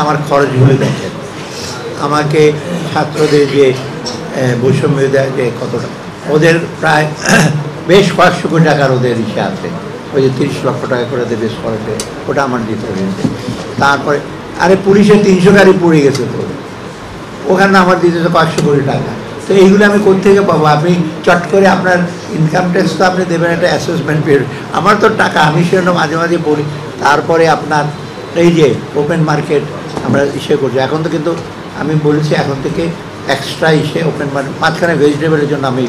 আমার খরচগুলো দেখেন, আমাকে ছাত্রদের যে বৈষম্য দেয় যে কতটা, ওদের প্রায় বেশ কয়েকশো কোটি টাকার ওদের ইসে আছে। ওই যে 30 লক্ষ টাকা করে দেবে খরচে, ওটা আমার দিতে হয়েছে। তারপরে আরে পুলিশের 300 গাড়ি পুড়ে গেছে, তো ওখানে আমার দিতে হচ্ছে কয়েকশো কোটি টাকা। তো এইগুলো আমি কোত্থেকে পাবো? আপনি চট করে আপনার ইনকাম ট্যাক্স তো আপনি দেবেন একটা অ্যাসেসমেন্ট পিরিয়ড। আমার তো টাকা, আমি সেজন্য মাঝে মাঝে বলি। তারপরে আপনার এই যে ওপেন মার্কেট আমরা ইসে করছি এখন, তো কিন্তু আমি বলেছি এখন থেকে এক্সট্রা ইসে ওপেন মার্কেট মাঝখানে ভেজিটেবলের জন্য আমি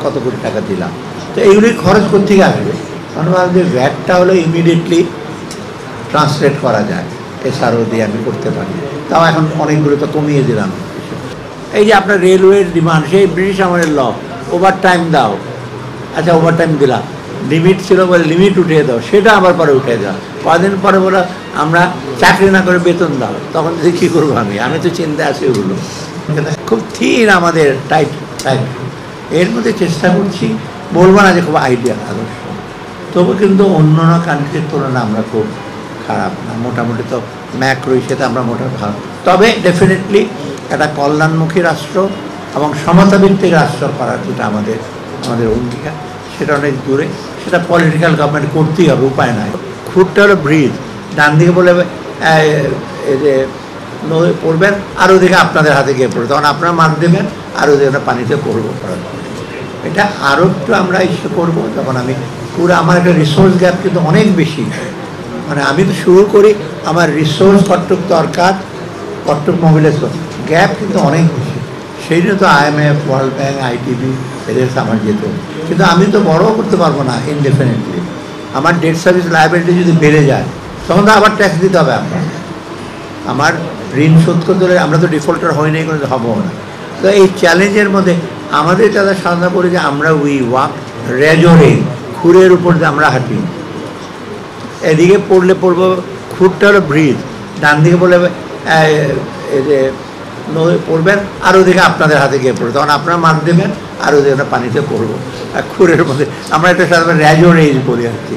কত কোটি টাকা দিলাম। তো এইগুলি খরচ কোত্থেকে আসবে? মানে যে ভ্যাটটা হলো ইমিডিয়েটলি ট্রান্সলেট করা যায়, এসআরও দিয়ে আমি করতে পারি। তাও এখন অনেকগুলো তো কমিয়ে দিলাম। এই যে আপনার রেলওয়ের ডিমান্ড, সেই ব্রিটিশ আমলের ল, ওভার টাইম দাও। আচ্ছা ওভার টাইম দিলাম, লিমিট ছিল বলে লিমিট উঠিয়ে দাও, সেটা আবার পরে উঠিয়ে দাও। কদিন পরে বলো আমরা চাকরি না করে বেতন দাও, তখন যে কী করবো? আমি তো চিন্তায় আছি ওগুলো। খুব থিন আমাদের টাইট টাইট। এর মধ্যে চেষ্টা করছি, বলবো না যে খুব আইডিয়া আদর্শ, তবু কিন্তু অন্য কান্ট্রির তুলনায় আমরা খুব খারাপ না। মোটামুটি তো ম্যাক্রো হিসেবে আমরা মোটামুটি ভালো। তবে ডেফিনেটলি একটা কল্যাণমুখী রাষ্ট্র এবং সমতাভিত্তিক রাষ্ট্র করার যেটা আমাদের অঙ্গীকার, সেটা অনেক দূরে। সেটা পলিটিক্যাল গভর্নমেন্ট করতেই হবে, উপায় নাই। খুঁটটা হলো ব্রিজ, ডান দিকে বলে এই যে নদী পড়বেন, আর ওদিকে আপনাদের হাতে গিয়ে পড়বে, তখন আপনারা মার দেবেন, আর ওদিকে পানিতে পড়বো করার। এটা আরও একটু আমরা ইস্যু করবো যখন আমি পুরো আমার একটা রিসোর্স গ্যাপ কিন্তু অনেক বেশি। মানে আমি তো শুরু করি, আমার রিসোর্স কতটুক দরকার, কতটুক মোবিলাইজেশন গ্যাপ কিন্তু অনেক বেশি। সেই জন্য তো IMF, ওয়ার্ল্ড ব্যাঙ্ক, IDB এদের আমার যেত, কিন্তু আমি তো বড়ও করতে পারবো না ইনডেফিনিটলি। আমার ডেট সার্ভিস লায়াবিলিটি যদি বেড়ে যায়, তখন তো আবার ট্যাক্স দিতে হবে আপনার। আমার ঋণ শোধ করতে হলে আমরা তো ডিফল্টার হই নাই, কোনো হবো না। তো এই চ্যালেঞ্জের মধ্যে আমাদের যারা সাধনা করে যে আমরা ওয়াক রেজরে, খুরের উপর যে আমরা হাঁটি। এদিকে পড়বো, খুঁটটা হলো ব্রিজ, ডান দিকে বলে এই যে নদী পড়বেন, আর ওদিকে আপনাদের হাতে গিয়ে পড়বে, তখন আপনারা মার দেবেন, আর ওদিকে পানিতে পড়বো। আর খুরের মধ্যে আমরা একটা সাধারণ রেজরে বলি আর কি।